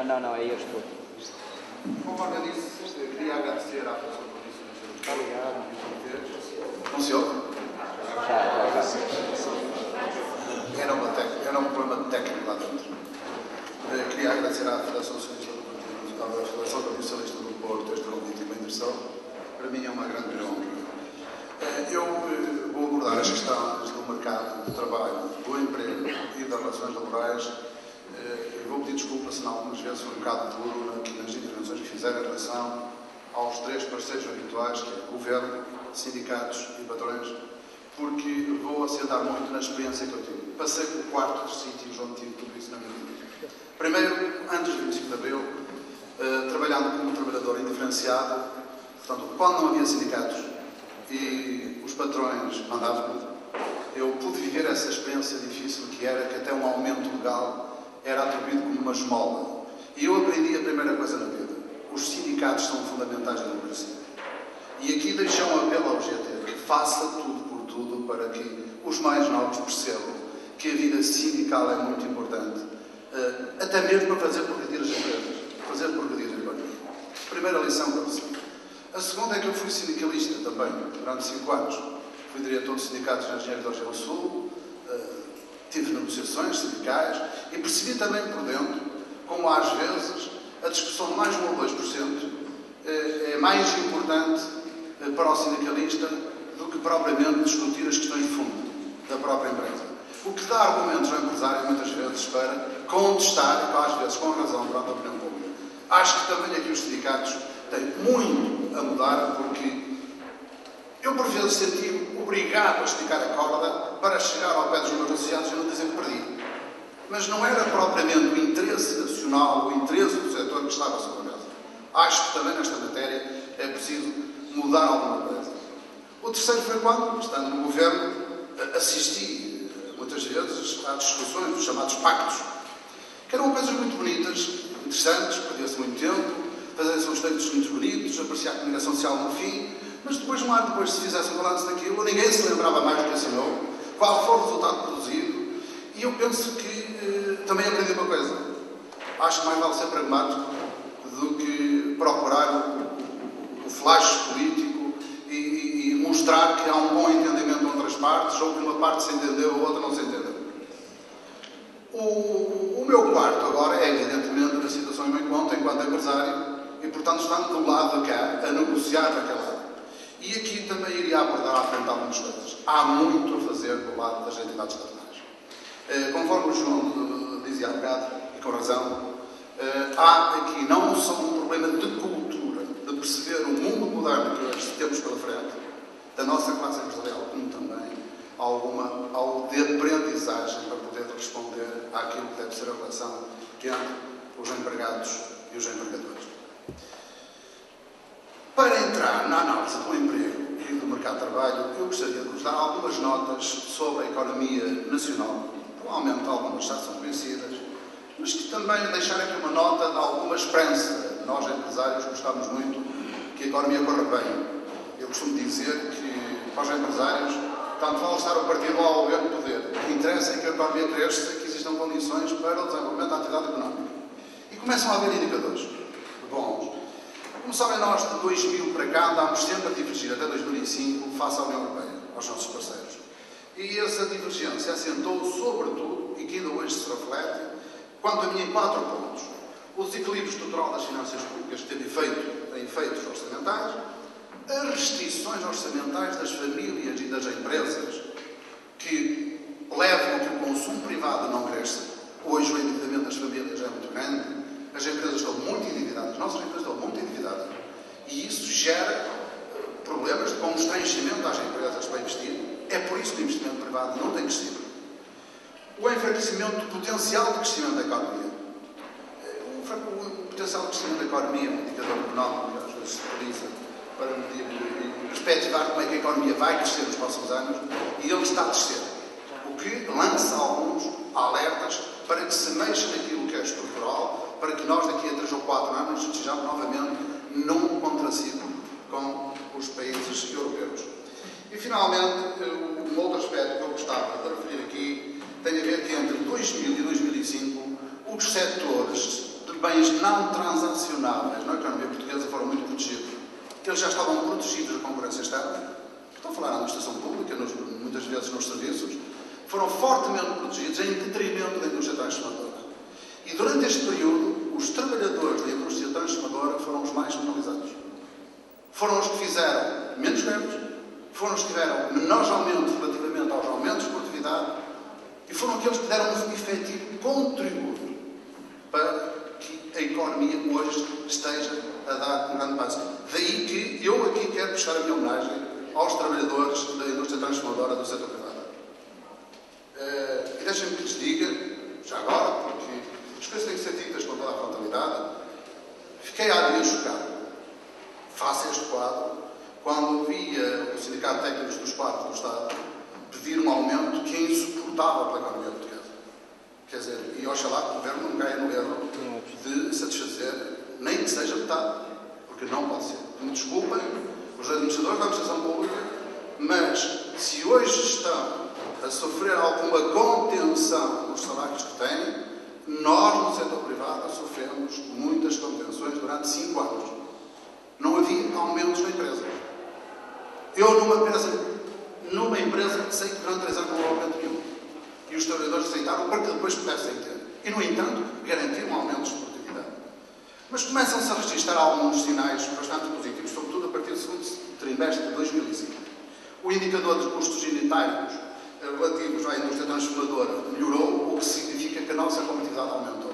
Não, é este outro. Conforme eu disse, queria agradecer à pessoa por isso. Obrigado. Não se ouve? Já. Era um problema técnico lá dentro. Queria agradecer à Federação Socialista do Partido, à Federação Socialista do Porto, este convite e uma inversão. Para mim é uma grande honra. Eu vou abordar as questões do mercado de trabalho, do emprego e das relações laborais. E vou pedir desculpa se não algumas vezes foi um bocado duro aqui nas intervenções que fizeram em relação aos três parceiros habituais, que é governo, sindicatos e patrões, porque vou assentar muito na experiência que eu tive. Passei por 4 sítios onde tive tudo isso na minha vida. Primeiro, antes do 25 de Abril, trabalhando como trabalhador indiferenciado, portanto, quando não havia sindicatos e os patrões mandavam, eu pude viver essa experiência difícil que era que até um aumento legal era atribuído como uma esmola. E eu aprendi a primeira coisa na vida. Os sindicatos são fundamentais da democracia. E aqui deixo um apelo ao GT, que faça tudo por tudo para que os mais novos percebam que a vida sindical é muito importante. Até mesmo para fazer progredir as empresas. Fazer progredir a economia. Primeira lição que eu recebi. A segunda é que eu fui sindicalista também, durante 5 anos. Fui diretor dos sindicatos de engenheiros da região sul, tive negociações sindicais e percebi também por dentro como às vezes a discussão de mais 1 ou 2% é mais importante para o sindicalista do que propriamente discutir as questões de fundo da própria empresa. O que dá argumentos ao empresário muitas vezes para contestar, e às vezes com razão, perante a opinião pública. Acho que também aqui os sindicatos têm muito a mudar, porque eu por vezes senti-me obrigado a esticar a corda para chegar ao pé dos meus associados e não dizer que perdi. Mas não era propriamente o interesse nacional, o interesse do setor que estava sobre a mesa. Acho que também nesta matéria é preciso mudar alguma coisa. O terceiro foi quando, estando no governo, assisti muitas vezes às discussões dos chamados pactos, que eram coisas muito bonitas, interessantes, perdia-se muito tempo, fazia-se uns textos muito bonitos, aparecia a comunicação social no fim, mas depois, um ano depois, se fizesse um balanço daquilo, ninguém se lembrava mais do que assinou, qual foi o resultado produzido, e eu penso que também aprendi uma coisa. Acho que mais vale ser pragmático do que procurar o flash político e mostrar que há um bom entendimento entre as partes, ou que uma parte se entendeu, a outra não se entendeu. O meu quarto agora é, evidentemente, na situação em que me encontro enquanto empresário, e, portanto, estando do lado de cá, a negociar daquela lado. E aqui também iria abordar à frente algumas coisas. Há muito a fazer do lado das entidades patronais. Conforme o João dizia há bocado, e com razão, há aqui não só um problema de cultura, de perceber o mundo moderno que hoje temos pela frente, da nossa classe empresarial, como também algo de aprendizagem para poder responder àquilo que deve ser a relação entre os empregados e os empregadores. Para entrar na análise do emprego e do mercado de trabalho, eu gostaria de vos dar algumas notas sobre a economia nacional. Provavelmente algumas já são conhecidas, mas que também deixar aqui uma nota de alguma esperança. Nós, empresários, gostamos muito que a economia corra bem. Eu costumo dizer que, para os empresários, tanto vale estar o partido ou ao governo poder. O que interessa é que a economia cresça e que existam condições para o desenvolvimento da atividade económica. E começam a haver indicadores bons. Como sabem, nós de 2000 para cá andámos sempre a divergir até 2005 face à União Europeia, aos nossos parceiros. E essa divergência assentou sobretudo, e que ainda hoje se reflete, quanto a mim em 4 pontos. O desequilíbrio estrutural das finanças públicas que tem efeitos orçamentais, as restrições orçamentais das famílias e das empresas que levam a que o consumo privado não cresça. Hoje o endividamento das famílias é muito grande, as empresas estão muito endividadas, as nossas empresas estão muito endividadas, e isso gera problemas de constrangimento às empresas para investir. É por isso que o investimento privado não tem crescido. O enfraquecimento do potencial de crescimento da economia. O potencial de crescimento da economia é um indicador económico que às vezes se utiliza para medir e perspectivar como é que a economia vai crescer nos próximos anos, e ele está a descer. O que lança alguns alertas para que se mexa naquilo que é estrutural, para que nós daqui a 3 ou 4 anos estejamos novamente num contraciclo com os países europeus. E finalmente, um outro aspecto que eu gostava de referir aqui tem a ver que entre 2000 e 2005 os setores de bens não transacionáveis na economia portuguesa foram muito protegidos. Eles já estavam protegidos da concorrência externa. Estou a falar na administração pública, muitas vezes nos serviços. Foram fortemente protegidos em detrimento da indústria transformadora. E durante este período, os trabalhadores da indústria transformadora foram os mais penalizados. Foram os que fizeram menos greves, foram os que tiveram menores aumentos relativamente aos aumentos de produtividade e foram aqueles que deram um efetivo contributo para que a economia hoje esteja a dar um grande passo. Daí que eu aqui quero prestar a minha homenagem aos trabalhadores da indústria transformadora do setor privado. E deixem-me que lhes diga, já agora, porque as coisas têm que ser ditas com toda a frontalidade, fiquei há dias chocado, face a este quadro, quando via o Sindicato de Técnicos dos Quadros do Estado pedir um aumento que é insuportável para a economia portuguesa. Quer dizer, e oxalá que o Governo não caia no erro de satisfazer nem que seja metade, porque não pode ser. Me desculpem, os administradores da administração pública, mas se hoje estão a sofrer alguma contenção nos salários que têm, nós no setor privado sofremos muitas contenções durante 5 anos. Não havia aumentos na empresa. Eu numa empresa sei que durante 3 anos não houve aumento nenhum. E os trabalhadores aceitaram para que depois pudessem ter. E, no entanto, garantiram aumentos de produtividade. Mas começam-se a registrar alguns sinais bastante positivos, sobretudo a partir do segundo trimestre de 2005. O indicador de custos unitários relativos à indústria transformadora melhorou, o que significa que a nossa competitividade aumentou.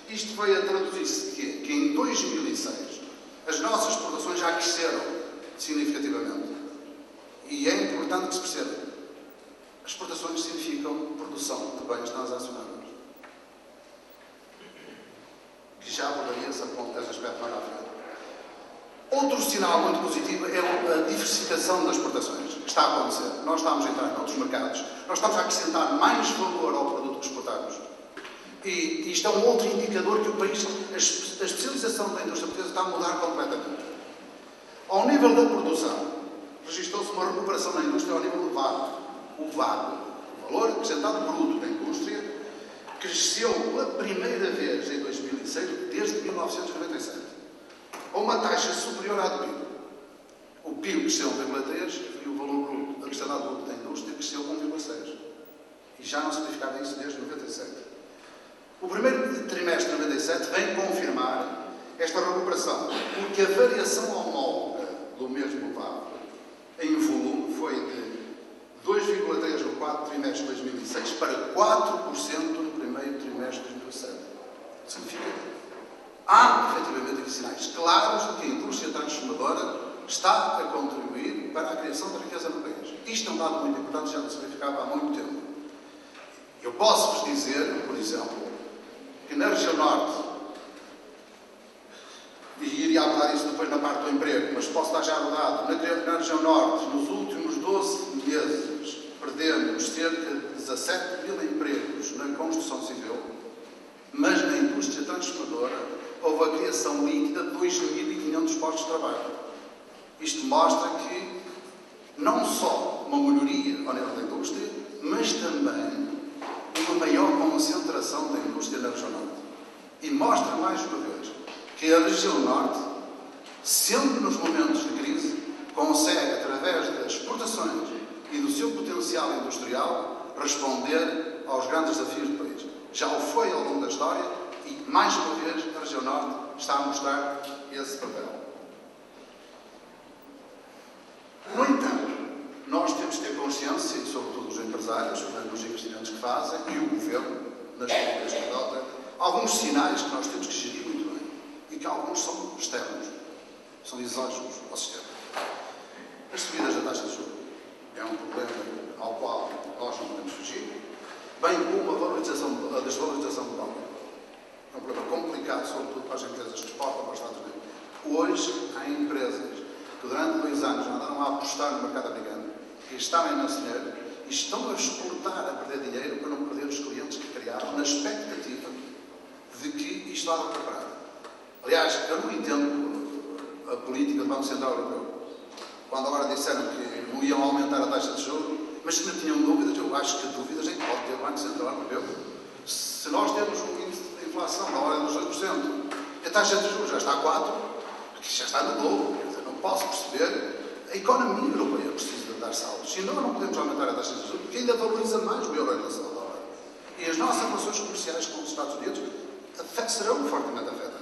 Isto veio a traduzir-se que em 2006 as nossas exportações já cresceram significativamente. E é importante que se perceba. As exportações significam produção de bens transacionáveis. Que já abordaria esse aspecto mais à frente. Outro sinal muito positivo é a diversificação das exportações que está a acontecer. Nós estamos a entrar em outros mercados. Nós estamos a acrescentar mais valor ao produto que exportamos. E isto é um outro indicador que o país, a especialização da indústria portuguesa está a mudar completamente. Ao nível da produção, registrou-se uma recuperação na indústria ao nível do VAB. O VAB, o valor acrescentado bruto da indústria, cresceu pela primeira vez em 2006 desde 1997. A uma taxa superior à do PIB. O PIB cresceu 1,3 e o valor bruto acrescentado bruto da indústria cresceu 1,6. E já não se verificava isso desde 97. O primeiro trimestre de 97 vem confirmar esta recuperação, porque a variação homóloga do mesmo VAB em volume foi de 2,3 no quarto trimestre de 2006 para 4% no primeiro trimestre de 2007. Significa que há, efetivamente, aqui sinais claros de que a indústria transformadora está a contribuir para a criação de riqueza no país. Isto é um dado muito importante, já não se verificava há muito tempo. Eu posso-vos dizer, por exemplo, que na região norte, e iria abordar isso depois na parte do emprego, mas posso dar já abordado, na região norte, nos últimos 12 meses, perdemos cerca de 17 mil empregos na construção civil, mas na indústria transformadora houve a criação líquida de 2.500 postos de trabalho. Isto mostra que não só uma melhoria ao nível da indústria, mas também uma maior concentração da indústria na região norte. E mostra mais uma vez que a região norte, sempre nos momentos de crise, consegue, através das exportações e do seu potencial industrial, responder aos grandes desafios do país. Já o foi ao longo da história e, mais uma vez, a região norte está a mostrar esse papel. No entanto, nós temos que ter consciência, e sobretudo os empresários, os investimentos que fazem, e o Governo, nas políticas que adota, alguns sinais que nós temos que gerir muito bem, e que alguns são externos, são exógenos ao sistema. As subidas da taxa de juros é um problema ao qual nós não podemos fugir, bem como a desvalorização do dólar. É um problema complicado, sobretudo para as empresas que exportam para os Estados Unidos. Hoje, há empresas que durante 2 anos andaram a apostar no mercado americano, que estavam imenso dinheiro e estão a exportar, a perder dinheiro para não perder os clientes que criaram, na expectativa de que isto há de recuperar. Aliás, eu não entendo a política do Banco Central Europeu. Quando agora disseram que não iam aumentar a taxa de juros, mas se não tinham dúvidas, eu acho que dúvidas é que pode ter o Banco Central Europeu. Se nós temos um índice de inflação na ordem dos 2%, taxa de juros já está a 4, porque já está no dobro. Quer dizer, não posso perceber. A economia europeia precisa de dar saltos. E nós não podemos aumentar a taxa de juros, porque ainda valoriza mais o euro em relação ao dólar. E as nossas relações comerciais com os Estados Unidos serão fortemente afetadas.